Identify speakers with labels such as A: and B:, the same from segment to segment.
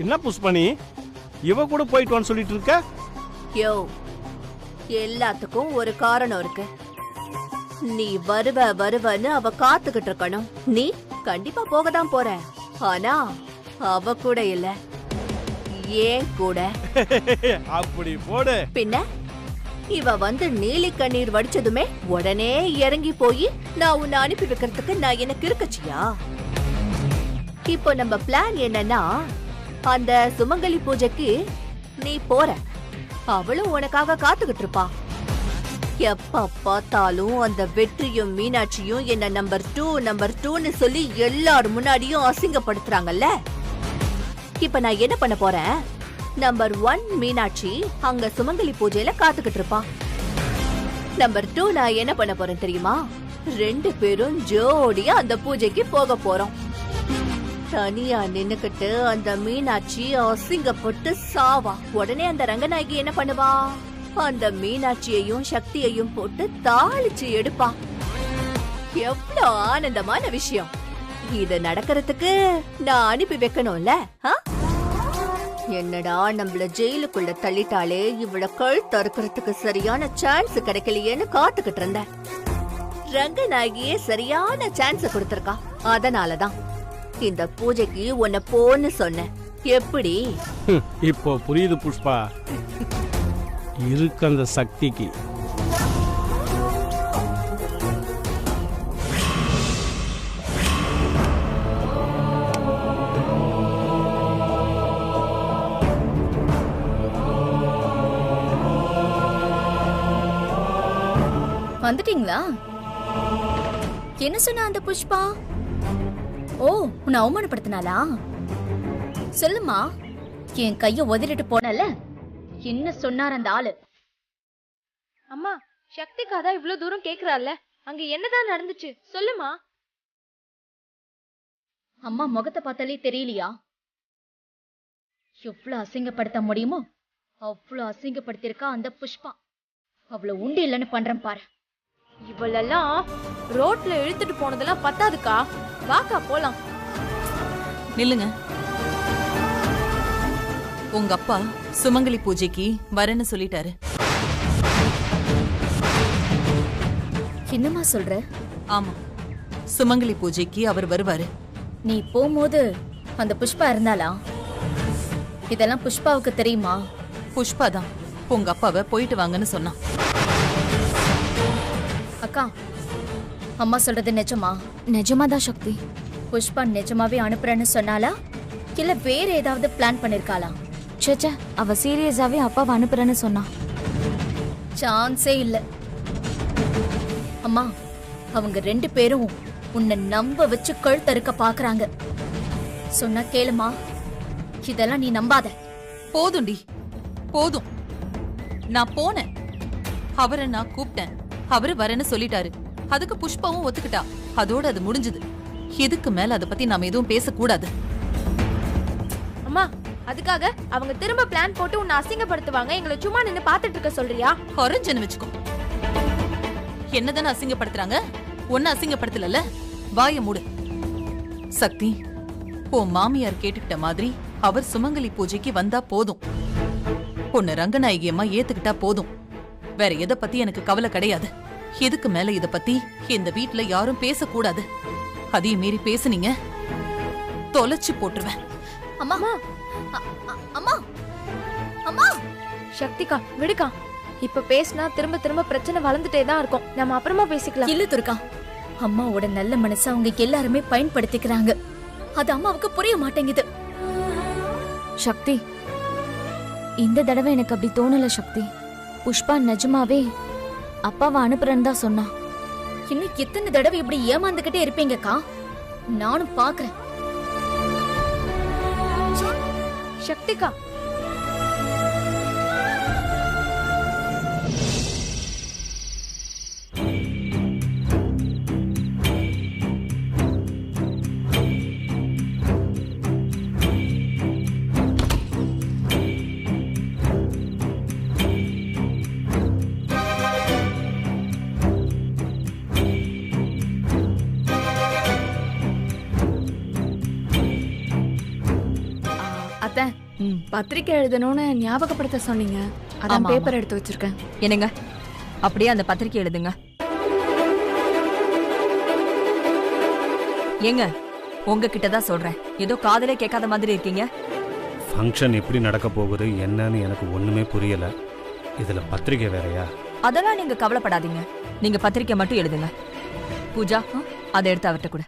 A: என்ன புஷ்பணி இவ கூட போயிட்டு வான்னு சொல்லிட்டு இருக்க?
B: யோ, எல்லாத்துக்கும் ஒரு காரணம் இருக்கு. நீ வருவன்னு அவ காத்துக்கிட்டு இருக்கணும். நீ கண்டிப்பா போக தான் போற. ஆனா அவ கூட இல்ல, ஏன் கூட.
A: அப்படி போடு.
B: பின்ன இவ வந்து நீலி கண்ணீர் வடிச்சதுமே உடனே இறங்கி போய் நான் உன்னை அனுப்பி வைக்கிறதுக்கு நான் எனக்கு இருக்கச்சியா? இப்போ நம்ம பிளான் என்னன்னா, அந்த சுமங்கலி பூஜைக்கு நீ போற, அவளும் உனக்காக காத்துக்கிட்டு இருப்பா. எப்ப பார்த்தாலும் அந்த வெற்றியும் மீனாட்சியும் என்ன நம்பர் 2 சொல்லி எல்லார் முன்னாடியும் அசிங்கப்படுத்துறாங்கல்ல. இப்ப நான் என்ன பண்ண போறேன், நம்பர் 1 மீனாட்சி அங்க சுமங்கலி பூஜையில காத்துக்கிட்டு இருப்பா. நம்பர் 2 நான் என்ன பண்ண போறேன் தெரியுமா? 2 பேரும் ஜோடியா அந்த பூஜைக்கு போக போறோம். தனியா நின்னுக்கிட்டு அந்த மீனாட்சி அசிங்கப்பட்டு சாவா. உடனே அந்த ரங்கநாயகி என்ன பண்ணுவா, அந்த மீனாட்சியையும் சக்தியையும் போட்டு தாளிச்சு எடுப்பா. எவ்வளவு ஆனந்தமான விஷயம். இது நடக்கிறதுக்கு நான் அனுப்பி வைக்கணும்ல. என்னடா நம்மள ஜெயிலுக்குள்ள தள்ளிட்டாலே, இவள கழுத்து அறுக்கிறதுக்கு சரியான சான்ஸ் கிடைக்கலையேன்னு காத்துக்கிட்டு இருந்தேன். ரங்கநாயகியே சரியான சான்ஸ் கொடுத்திருக்கா. அதனாலதான் இந்த பூஜைக்கு உன்னை போன்னு சொன்னேன். எப்படி
A: இப்போ புரியுது புஷ்பா, இருக்கு அந்த சக்திக்கு.
C: வந்துட்டீங்களா? என்ன சொன்ன அந்த புஷ்பா? ஓ, உன்னை அவமானப்படுத்தினாளா? சொல்லுமா. என் கைய உதறிட்டு போனல, என்ன சொன்னார் அந்த ஆளு?
D: அம்மா, சக்திக்காதா இவ்ளோ தூரம் கேக்குறாள்ல, அங்க என்னதான் நடந்துச்சு சொல்லுமா.
C: அம்மா முகத்தை பார்த்தாலே தெரியலையா? எவ்வளவு அசிங்கப்படுத்த முடியுமோ அவ்வளவு அசிங்கப்படுத்திருக்கா அந்த புஷ்பா. அவ்வளவு உண்டு இல்லைன்னு பண்றேன் பாரு.
D: இவளெல்லாம் ரோட்ல இழுத்துட்டு போனதெல்லாம் பத்தாதுக்கா, வாக்கா போலாம்.
E: நில்லுங்க. உங்க அப்பா சுமங்கலி பூஜைக்கு வரேன்னு சொல்லிட்டாரு.
C: என்னமா சொல்ற?
E: ஆமா, சுமங்கலி பூஜைக்கு அவர் வருவாரு.
C: நீ போகும்போது அந்த புஷ்பா இருந்தாளா? இதெல்லாம் புஷ்பாவுக்கு தெரியுமா?
E: புஷ்பா தான் உங்க அப்பாவை போயிட்டு வாங்கன்னு சொன்னான்.
C: அக்கா, அம்மா சொல்றது நிஜமா?
F: நிஜமாதான் சக்தி.
C: புஷ்பா நிஜமாவே அனுப்புறேன்னு சொன்னாலா, இல்ல வேற ஏதாவது பிளான் பண்ணிருக்காளா?
F: சேச்சா, அவ சீரியஸாவே அப்பாவை அனுப்புறேன்னு சொன்னா.
C: சான்ஸே இல்ல. அம்மா, அவங்க 2 பேரும் உன்னை நம்ப வச்சு கழுத்தறுக்க பாக்குறாங்க. சொன்னா கேளுமா, இதெல்லாம் நீ நம்பாத.
E: போதும்டி, போதும். நான் போனேன், அவரை நான் கூப்பிட்டேன், அவரு வரேன்னு சொல்லிட்டாரு. அதுக்கு புஷ்பாவும் ஒத்துக்கிட்டா. அதோட அது முடிஞ்சது. இதுக்கு மேல அதை பத்தி நாம எதுவும் பேசக்கூடாது.
D: அம்மா, அதுக்காக அவங்க திரும்ப பிளான் போட்டு உன்னை அசிங்கப்படுத்துவாங்க, எங்களை சும்மா நின்னு பாத்துட்டு இருக்க சொல்றியா?
E: குறைஞ்சன்னு வச்சுக்கோ. என்னதானே அசிங்கப்படுத்துறாங்க? ஒன்னு அசிங்கப்படுத்தல. வாய மூடு. சக்தி, உன் மாமியார் கேட்டுக்கிட்ட மாதிரி அவர் சுமங்கலி பூஜைக்கு வந்தா போதும். பொண்ணு ரங்கநாயகி அம்மா ஏத்துக்கிட்டா போதும். வேற எதை பத்தி எனக்கு கவலை கிடையாது. இதுக்கு மேல இத பத்தி இந்த வீட்ல யாரும் பேசக்கூடாது. அதையும் மீறி பேசுனீங்க, தொலைச்சு போட்டுருவேன்.
C: அம்மா, அம்மா, அம்மா.
D: சக்திகா, விடுக்கா. இப்ப பேசினா திரும்ப திரும்ப பிரச்சனை வளர்ந்துட்டே தான் இருக்கும். நம்ம அப்புறமா பேசிக்கலாம்.
C: இல்ல துர்கா, அம்மாவோட நல்ல மனசை அவங்க எல்லாருமே பயன்படுத்திக்கிறாங்க. அது அம்மாவுக்கு புரிய மாட்டேங்குது.
F: சக்தி, இந்த தடவை எனக்கு அப்படி தோணல சக்தி. புஷ்பா நிஜமாவே அப்பாவை அனுப்புறேன்னு தான் சொன்னா.
C: இன்னும் எத்தனை தடவை இப்படி ஏமாந்துகிட்டே இருப்பீங்கக்கா? நானும் பாக்குறேன்.
D: சக்திகா,
G: அத்தை பத்திரிக்கை எழுதணும்னு ஞாபகப்படுத்த சொன்னீங்க. அதான்
E: ஆமா,
G: பேப்பர் எடுத்து வச்சிருக்கேன்.
E: என்னங்க அப்படியே அந்த பத்திரிக்கை எழுதுங்க. ஏங்க உங்ககிட்ட தான் சொல்றேன், ஏதோ காதலே கேட்காத மாதிரி இருக்கீங்க.
A: ஃபங்க்ஷன் எப்படி நடக்க போகுது என்னன்னு எனக்கு ஒண்ணுமே புரியல. இதுல பத்திரிக்கை வேறயா?
E: அதெல்லாம் நீங்க கவலைப்படாதீங்க, நீங்க பத்திரிக்கை மட்டும் எழுதுங்க. பூஜா அதை எடுத்து அவர்கிட்ட கூட.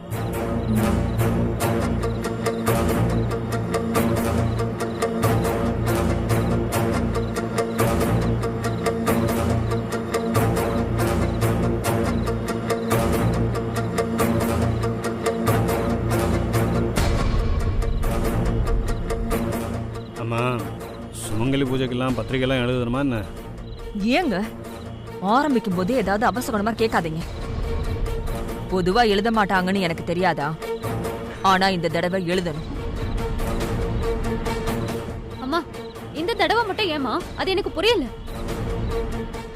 A: அம்மா, சுமங்கலி பூஜைக்கெல்லாம் பத்திரிக்கைலாம் எழுதணுமா என்ன?
E: ஏங்க ஆரம்பிக்கும் போது ஏதாவது அவசரமா கேட்காதீங்க. பொதுவா எழுத மாட்டாங்கன்னு எனக்கு தெரியாதா? ஆனா இந்த தடவை எழுதணும்.
C: அம்மா, இந்த தடவை மட்டும் ஏமா? அது எனக்கு புரியல.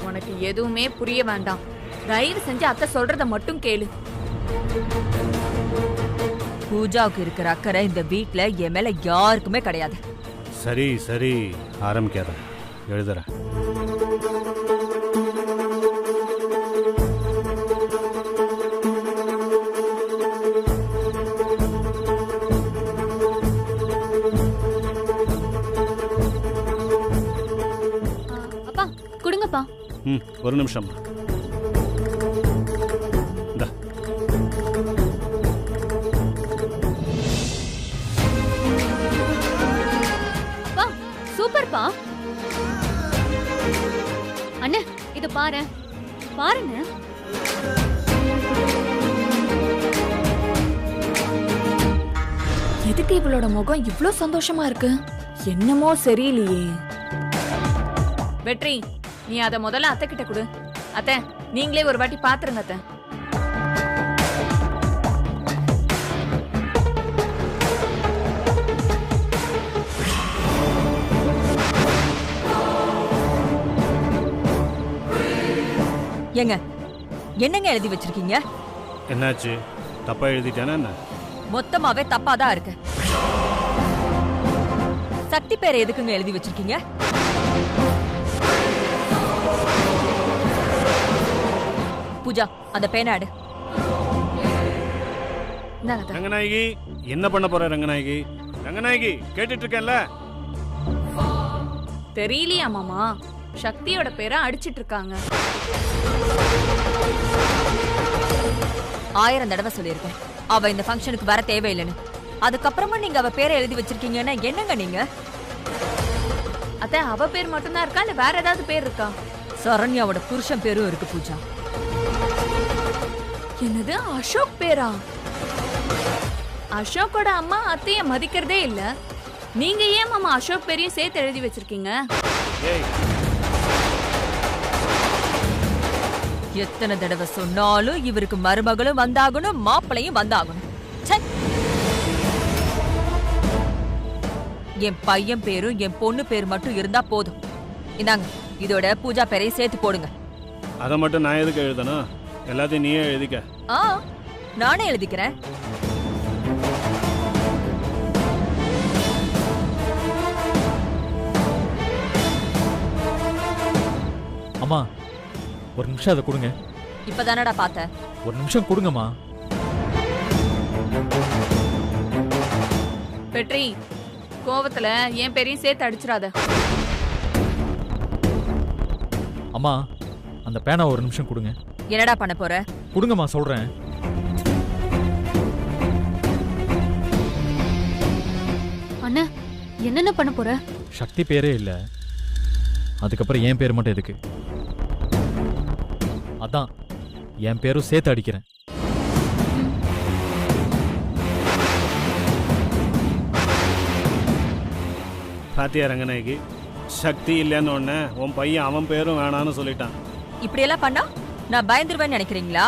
G: உனக்கு எதுவுமே புரிய வேண்டாம். தயவு செஞ்சு அத்தை சொல்றத மட்டும் கேளு.
E: பூஜாவுக்கு இருக்கிற அக்கறை இந்த வீட்ல என் மேல யாருக்குமே கிடையாது.
A: சரி சரி, ஆரம்பிக்காத, எழுதுறேன்.
C: அப்பா கொடுங்கப்பா.
A: ஒரு நிமிஷம். இந்தா.
C: பா சூப்பர்ப்பா. அண்ணே இது பாரு, பாருங்க.
G: எதுக்கு இவளோட முகம் இவ்ளோ சந்தோஷமா இருக்கு? என்னமோ சரியில்லையே. வெற்றி, நீ அத முதல்ல அத்தை கிட்ட கொடு. அத்தை, நீங்களே ஒரு வாட்டி பாத்துருங்க அத்தை.
E: ஏங்க என்னங்க எழுதி வச்சிருக்கீங்க?
A: என்னாச்சு, தப்பா எழுதிட்டேனா என்ன?
E: மொத்தமாவே தப்பாதான் இருக்கு. சக்தி பேரை எதுக்குங்க எழுதி வச்சிருக்கீங்க? பூஜா அந்த பேனாடு.
A: ரங்கநாயகி, என்ன பண்ண போற ரங்கநாயகி? ரங்கநாயகி, கேட்டுட்டு இருக்கேன்ல.
G: தெரியலையா மாமா? சக்தியோட பேரை அடிச்சிட்டு இருக்காங்க.
E: 1000 தடவை சொல்லியிருக்கேன் அவ இந்த ஃபங்க்ஷனுக்கு வர தேவையில்லைன்னு. அதுக்கப்புறமா நீங்க அவ பேரை எழுதி வச்சிருக்கீங்கன்னா என்னங்க நீங்க?
G: அத்தை, அவ பேர் மட்டும்தான் இருக்கா இல்ல வேற ஏதாவது பேர் இருக்கா?
E: சரண்யாவோட புருஷன் பேரும் இருக்கு பூஜா.
G: என்னது, அசோக் பேரா? அசோக்கோட அம்மா அத்தைய மதிக்கிறதே இல்ல. நீங்க ஏன் மாமா அசோக் பேரையும் சேர்த்து எழுதி வச்சிருக்கீங்க?
E: எத்தனை தடவை சொன்னாலும் இவருக்கு மருமகளும் வந்தாகணும், மாப்பிளையும் வந்தாகணும். என் பையன் பேரும் என் பொண்ணு பேரு மட்டும் இருந்தா போதும். இந்தாங்க, இதோட பூஜா பேரையும் சேர்த்து போடுங்க.
A: அதை மட்டும் நான் எதுக்கு எழுதணும்? எல்லாத்தையும் நீயே எழுதிக்க.
E: நானே எழுதிக்கிறேன்.
H: அம்மா, ஒரு நிமிஷம் அதை கொடுங்க.
E: இப்பதானடா பார்த்த.
H: ஒரு நிமிஷம் கொடுங்கம்மா.
G: வெற்றி, கோவத்துல என் பேரையும் சேர்த்து அடிச்சிடாத.
H: அம்மா, அந்த பேனா ஒரு நிமிஷம் கொடுங்க.
E: என்னடா பண்ண போற?
H: கொடுங்கம்மா, சொல்றேன்.
C: அண்ணா, என்னென்ன பண்ண போற?
H: சக்தி பேரே இல்ல, அதுக்கப்புறம் என் பேர் மட்டும் எதுக்கு? அதான் என் பேரும் சேர்த்து அடிக்கிறேன்.
A: பாத்தியா ரங்கநாயகி, சக்தி இல்லைன்னு உடனே உன் பையன் அவன் பேரும் வேணான்னு சொல்லிட்டான்.
E: இப்படி எல்லாம் பண்ணா நான் பயந்துருவேன்னு நினைக்கிறீங்களா?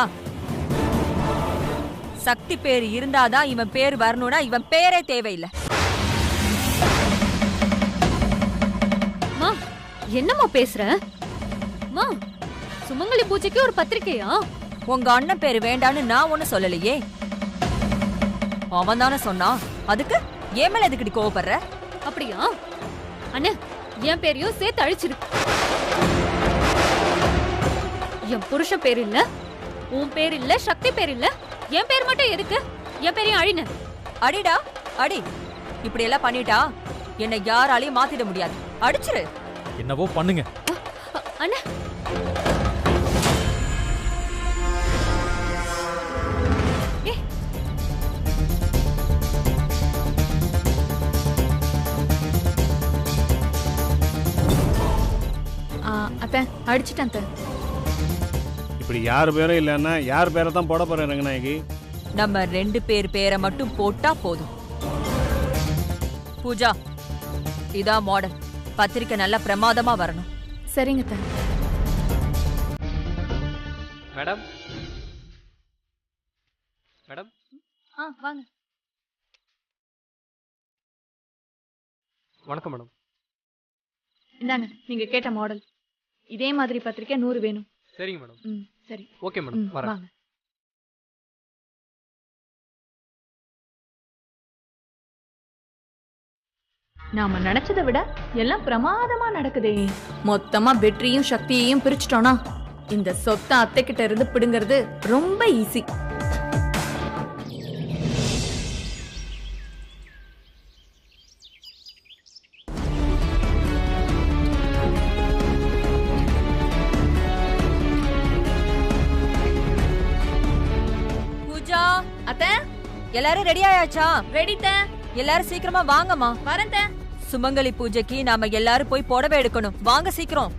E: சக்தி பேர் இருந்தாதான் இவன் பேர் வரணும்னா இவன் பேரே தேவையில்லை.
C: என்னம்மா பேசுற? சுமங்கலி பூஜைக்கு ஒரு பத்திரிக்கையா?
E: உங்க அண்ணன் பேரு வேண்டான்னு நான் ஒண்ணு சொல்லலையே. அவன் தானே சொன்னா. அதுக்கு ஏன் மேல எதுக்கடி கோவப்படுற?
C: அப்படியா? அண்ணே, என் பேரையும் சேர்த்து அழிச்சிரு. என் புருஷன் பேர் இல்ல, உன் பேர் இல்ல, சக்தி பேர் இல்ல, என் பேர் மட்டும் எதுக்கு? என் பேரையும் அழின.
I: அடிடா அடி. இப்படி எல்லாம் பண்ணிட்டா என்னை யாராலையும் மாத்திட முடியாது. அடிச்சிரு.
H: என்னவோ பண்ணுங்க.
C: அண்ணா,
G: அத்தை அடிச்சிட்டேன் அத்தை.
A: இப்படி யார் பேரும் இல்லைன்னா யார் பேரை தான் போட போறேன் ரங்கநாயகி?
I: நம்ம 2 பேர் பேரை மட்டும் போட்டா போதும். பூஜா, இதான் மாடல். பத்திரிக்கை நல்லா பிரமாதமா வரணும்.
G: சரிங்க அத்தை.
J: மேடம் மேடம்
C: வாங்க.
J: வணக்கம் மேடம்.
G: இந்தாங்க நீங்க கேட்ட மாடல். இதே மாதிரி பத்திரிக்கை 100 வேணும்.
J: சரிங்க மேடம்.
G: சரி.
J: ஓகே மேடம், வரேன்.
G: வாங்க. நாம நினைச்சதை விட எல்லாம் பிரமாதமா நடக்குதே. மொத்தமா வெற்றியும் சக்தியையும் பிரிச்சுட்டோம்னா இந்த சொத்தை அத்தை கிட்ட இருந்து பிடுங்கிறது ரொம்ப ஈஸி.
I: பூஜா,
G: அத்தை
I: எல்லாரும் ரெடி ஆயாச்சா?
G: ரெடிட்ட.
I: எல்லாரும் சீக்கிரமா வாங்கம்மா.
G: வரேன்.
I: சுமங்கலி பூஜைக்கு நாம எல்லாரும் போய் புடவை எடுக்கணும். வாங்க சீக்கிரம்.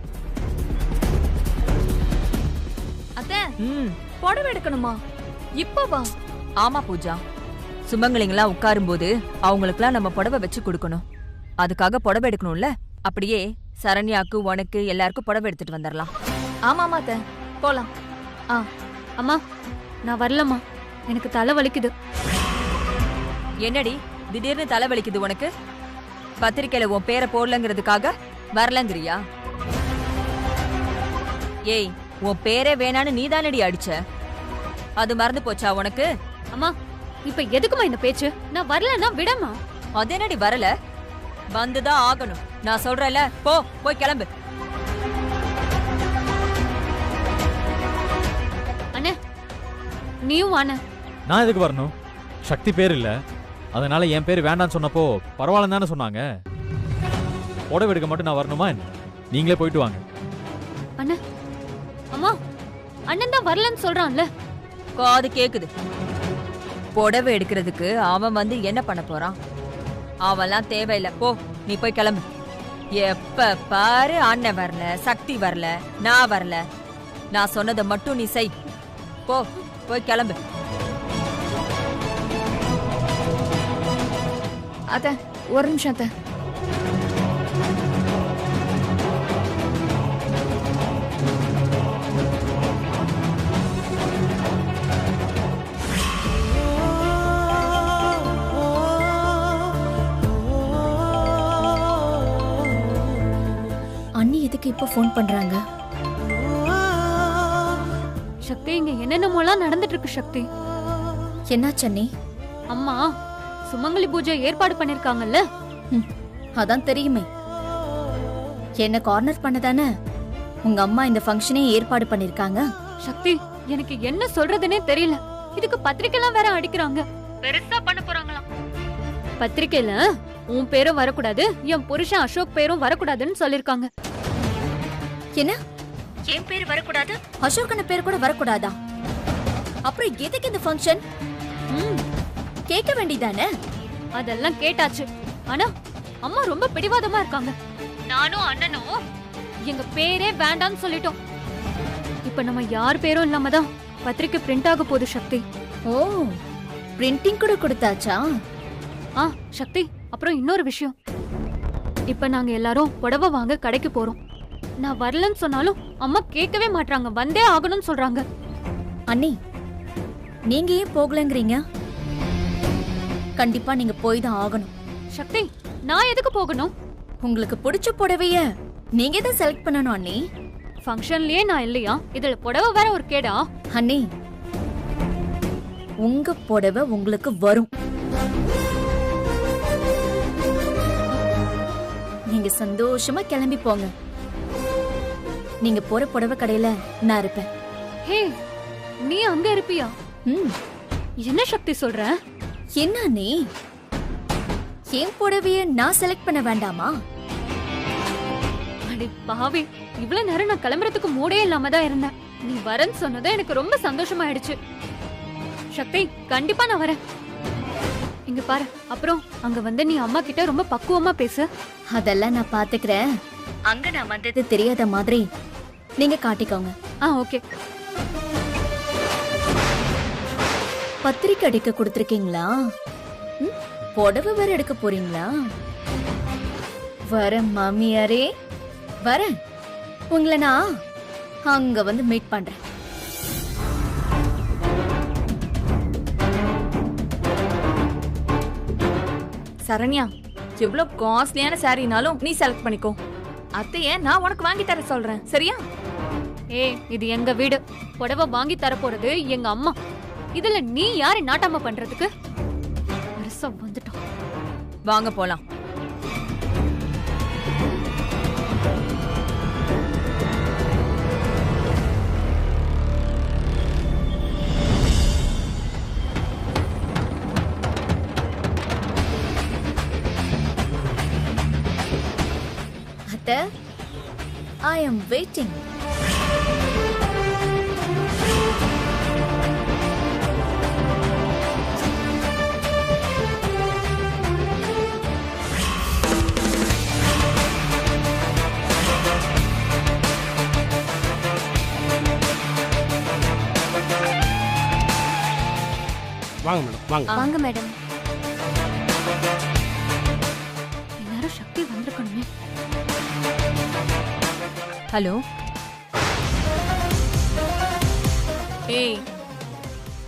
G: அத்தை புடவை எடுக்கணுமா? இப்போ வா.
I: ஆமா பூஜா, சுமங்கலிங்கெல்லாம் உட்காரும் போது அவங்களுக்குலாம் நம்ம புடவை வச்சு கொடுக்கணும். அதுக்காக புடவை எடுக்கணும்ல. அப்படியே சரண்யாக்கு, உனக்கு எல்லாருக்கும் புடவை எடுத்துட்டு வந்துடலாம்.
G: ஆமாமா அத்தை, போலாம்.
C: அம்மா, நான் வரலம்மா, எனக்கு தலை வலிக்குது.
I: என்னடி திடீர்னு தலை வலிக்குது உனக்கு? பத்திரிக்கையில உன் பேரை போடலங்கிறதுக்காக வரலங்கிறியா? ஏய், உன் பேரே வேணான்னு நீதானடி அடிச்ச. அது மறந்து போச்சா உனக்கு?
C: அம்மா, இப்ப எதுக்குமா இந்த பேச்சு? நான் வரலன்னா விடமா.
I: அது என்னடி வரல? வந்துதான் ஆகணும். நான் சொல்றேன்ல, போய் கிளம்பு.
C: அண்ணே, நீயும் வாண்ணே.
H: நான் எதுக்கு வரணும்? சக்தி பேர் இல்ல, அதனால என் பேர் வேண்டான்னு சொன்னப்போ பரவாயில்ல தானே சொன்னாங்க. புடவை எடுக்க மட்டும் நான் வரணுமா என்ன? நீங்களே போயிட்டு வாங்க.
C: அண்ணே, அம்மா, அண்ணன் தான் வரலன்னு சொல்றான்ல.
I: காது கேக்குது. புடவை எடுக்கிறதுக்கு அவன் வந்து என்ன பண்ண போறான்? அவன்லாம் தேவையில்லை. போ, நீ போய் கிளம்பு. எப்ப பாரு அண்ணன் வரல, சக்தி வரல, நான் வரல. நான் சொன்னதை மட்டும் நீ செய். போய் கிளம்பு.
G: அத்தை ஒரு நிமிஷம் அத்தை.
F: அண்ணி எதுக்கு இப்ப ஃபோன் பண்றாங்க?
C: சக்தி, இங்க என்னென்னமோலாம் நடந்துட்டு இருக்கு சக்தி.
F: என்னாச்சு அண்ணி?
C: அம்மா சுமங்கலி பூஜை ஏற்பாடு பண்ணிருக்காங்கல்ல.
F: அதான் தெரியுமே. என்ன கார்னர் பண்ணதானே உங்க அம்மா இந்த ஃபங்க்ஷனே ஏற்பாடு பண்ணிருக்காங்க.
C: சக்தி, எனக்கு என்ன சொல்றதுன்னே தெரியல. இதுக்கு பத்திரிக்கைலாம் வேற அடிக்கிறாங்க. பெருசா பண்ண போறாங்களாம். பத்திரிக்கையில உன் பேரும் வரக்கூடாது, என் புருஷன் அசோக் பேரும் வரக்கூடாதுன்னு சொல்லிருக்காங்க.
F: என்ன? என் பேர் வரக்கூடாது, அசோகன பேர் கூட வரக்கூடாதா? அப்புறம் எதுக்கு இந்த ஃபங்க்ஷன்? கேட்க வேண்டியதானே?
C: அதெல்லாம் கேட்டாச்சு. ஆனா அம்மா ரொம்ப பிடிவாதமா இருக்காங்க. நானும் அண்ணனும் எங்க பேரே வேண்டான்னு சொல்லிட்டோம். இப்ப நம்ம யார் பேரும் இல்லாம தான் பத்திரிக்கை பிரிண்ட் ஆக போகுது சக்தி.
F: ஓ, பிரிண்டிங் கூட கொடுத்தாச்சா?
C: சக்தி, அப்புறம் இன்னொரு விஷயம். இப்ப நாங்க எல்லாரும் புடவை வாங்க கடைக்கு போறோம். நான் வரலன்னு சொன்னாலும் அம்மா கேட்கவே மாட்டாங்க, வந்தே ஆகணும்னு சொல்றாங்க.
F: அண்ணி, நீங்க ஏன் போகலங்கறீங்க? கண்டிப்பா நீங்க போய் தான் ஆகணும்.
C: சக்தி, நான் எதுக்கு போகணும்?
F: உங்களுக்கு பிடிச்ச புடவைய நீங்க தான் செலக்ட் பண்ணணும் அண்ணி.
C: ஃபங்க்ஷன்லயே நான் இல்லையா? இதுல புடவை வேற ஒரு கேடா?
F: அண்ணி, உங்க புடவை உங்களுக்கு வரும். நீங்க சந்தோஷமா கிளம்பி போங்க. நீங்க போற புடவை கடையில நான் இருப்பேன்.
C: ஹே, நீ அங்க இருப்பியா?
F: ம்.
C: என்ன சக்தி சொல்ற?
F: என்ன நீ என் புடவைய நான் செலக்ட் பண்ண வேண்டாமா?
C: அடி பாவி, இவ்வளவு நேரம் நான் கிளம்புறதுக்கு மூடே இல்லாம தான் இருந்தேன். நீ வரேன்னு சொன்னது எனக்கு ரொம்ப சந்தோஷமாயிடுச்சு. சக்தி, கண்டிப்பா நான் வரேன். இங்க பாரு, அப்புறம் அங்க வந்து நீ அம்மா கிட்ட ரொம்ப பக்குவமா பேசு.
F: அதெல்லாம் நான் பாத்துக்கிறேன். அங்க நான் வந்தது தெரியாத மாதிரி நீங்க காட்டிக்கோங்க.
C: ஓகே.
F: பத்திரிக்கை அடிக்க கொடுத்திருக்கீங்களா? புடவை வேற எடுக்க போறீங்களா? வரேன் மாமியாரே, வரேன். உங்களை நான் அங்க வந்து மீட் பண்றேன்.
G: சரண்யா, எவ்வளவு காஸ்ட்லியான சாரினாலும் நீ செலக்ட் பண்ணிக்கோ. அத்தைய நான் உனக்கு வாங்கி தர சொல்றேன், சரியா?
C: இது எங்க வீடு. புடவை வாங்கி தர போறது எங்க அம்மா. இதுல நீ யாரு நாட்டாம பண்றதுக்கு? வருஷம் வந்துட்டோம்.
I: வாங்க போலாம்.
F: அத்தை, I am waiting.
A: வாங்க மேடம், வாங்க.
D: வாங்க மேடம்.
C: எல்லாரும் சக்தி வந்திருக்கணுமே.
I: ஹலோ.
G: ஏய்,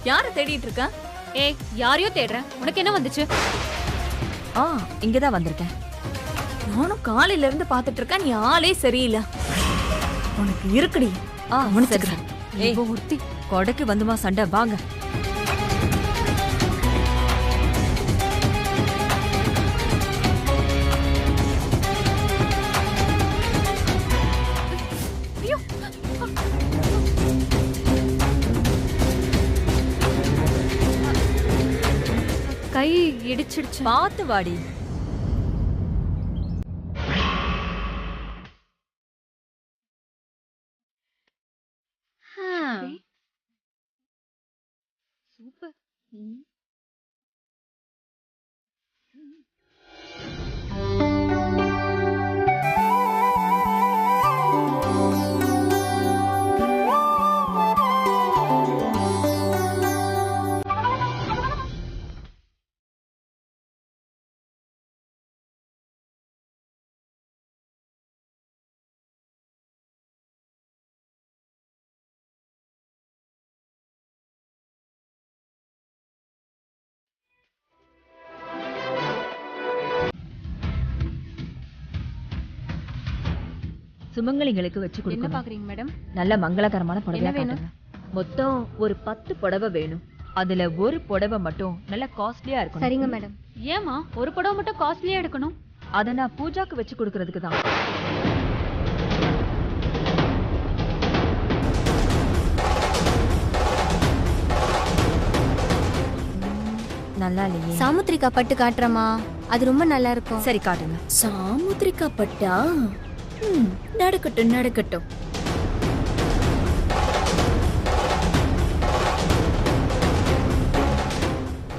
G: யார தேடிட்டு இருக்க?
C: யாரையோ தேடுறேன். உனக்கு என்ன வந்துச்சு?
I: இங்கதான் வந்திருக்கேன்.
G: நானும் காலையில இருந்து பாத்துட்டு இருக்கேன். நீ ஆளே சரியில்லை. உனக்கு இருக்குடி.
I: முடிச்சுக்கிறேன். ஏய்,
C: ஒருத்தி
I: கொடைக்கு வந்துமா சண்டை? வாங்க.
C: கை இடிச்சிடுச்சு.
I: பார்த்து வாடி.
C: சூப்பர்.
I: சுமங்கலிகளுக்கு வச்சு
C: என்ன
I: கொடுக்கணும்.
C: பாக்குறீங்க மேடம்?
I: நல்ல மங்களகரமான புடவையா
C: என்ன வேணும்?
I: காட்டுங்க. மொத்தம் ஒரு 10 புடவை வேணும். அதுல ஒரு புடவை மட்டும் நல்ல காஸ்ட்லியா இருக்கணும்.
C: சரிங்க மேடம். ஏமா ஒரு புடவை மட்டும் காஸ்ட்லியா எடுக்கணும்?
I: அத நான் பூஜாக்கு வச்சு கொடுக்கறதுக்கு தான். நல்லா இல்லையே.
D: சாமுத்திரிகா பட்டு காட்டுறமா, அது ரொம்ப நல்லா இருக்கும்.
I: சரி காட்டுங்க.
F: சாமுத்திரிகா பட்டா? நடக்கட்டும் நடக்கட்டும்.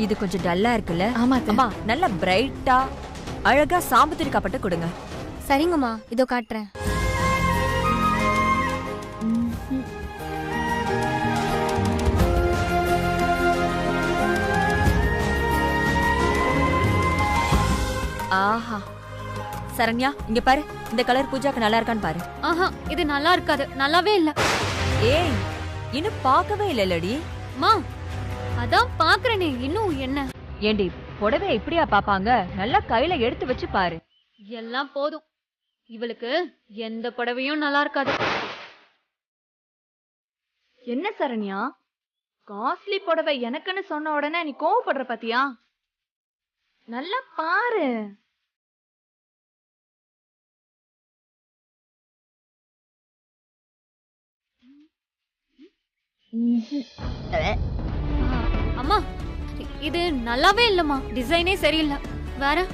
I: இது கொஞ்சம் டல்லா இருக்குல்ல?
D: ஆமா
I: அம்மா, நல்ல பிரைட்டா அழகா சாமுத்திரிகா பட்டு கொடுங்க.
D: சரிங்கம்மா, இதோ காட்டுறேன்.
I: ஆஹா, சரண்யா இங்க பாரு. இந்த கலர் பூஜாக்கு நல்லா இருக்கான்னு பாரு.
C: இது நல்லா இருக்காது. நல்லாவே இல்ல.
I: ஏய், இன்னும் பார்க்கவே இல்லலடி.
C: மா, அதான் பாக்குறேனே. இன்னும் என்ன?
I: ஏண்டி, புடவை இப்படியா பாப்பாங்க? நல்லா கையில எடுத்து வச்சு பாரு.
C: எல்லாம் போதும். இவளுக்கு எந்த புடவையும் நல்லா இருக்காது.
G: என்ன சரண்யா, காஸ்ட்லி புடவை எனக்குன்னு சொன்ன உடனே நீ கோவப்படுற பாத்தியா? நல்லா பாரு.
C: அம்மா இது நல்லாவே இல்லம்மா, டிசைனே சரியில்லை. வேற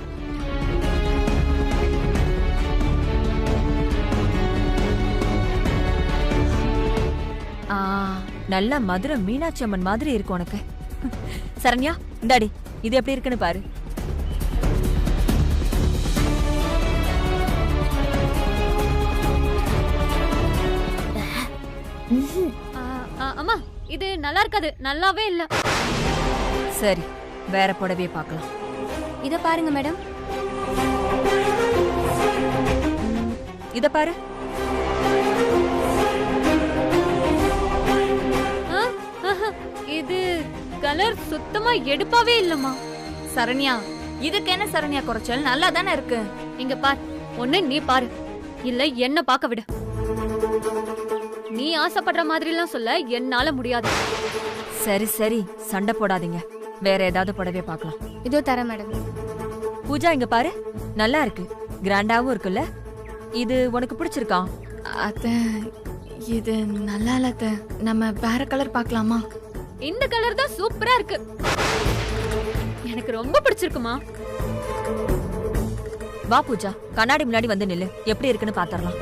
I: நல்ல மதுரை மீனாட்சி அம்மன் மாதிரி இருக்கு உனக்கு. சரண்யா, இந்தாடி, இது எப்படி இருக்குன்னு பாரு.
C: அம்மா இது நல்லா இருக்காது, நல்லாவே இல்ல.
I: சரி, வேற புடவையை பார்க்கலாம்.
C: இத பாருங்க மேடம்.
I: இத பாரு.
C: இது கலர் சுத்தமா எடுப்பாவே இல்லம்மா.
G: சரண்யா, இதுக்கு என்ன சரண்யா குறைச்சல்? நல்லா தானே இருக்கு.
C: இங்க பார், ஒண்ணு நீ பாரு, இல்ல என்ன பார்க்க விடு. நீ ஆசைப்படுற மாதிரி எல்லாம் சொல்ல என்னால முடியாது.
I: சரி சரி, சண்டை போடாதீங்க. வேற ஏதாவது புடவைய பார்க்கலாம்.
D: இதோ தரேன் மேடம்.
I: பூஜா, இங்க பாரு, நல்லா இருக்கு, கிராண்டாவும் இருக்குல்ல. இது உனக்கு பிடிச்சிருக்கா?
G: அத்த, இது நல்லா இல்ல அத்த. நம்ம வேற கலர் பார்க்கலாமா?
C: இந்த கலர் தான் சூப்பரா இருக்கு, எனக்கு ரொம்ப பிடிச்சிருக்குமா.
I: வா பூஜா, கண்ணாடி முன்னாடி வந்து நில்லு, எப்படி இருக்குன்னு பாத்துறலாம்.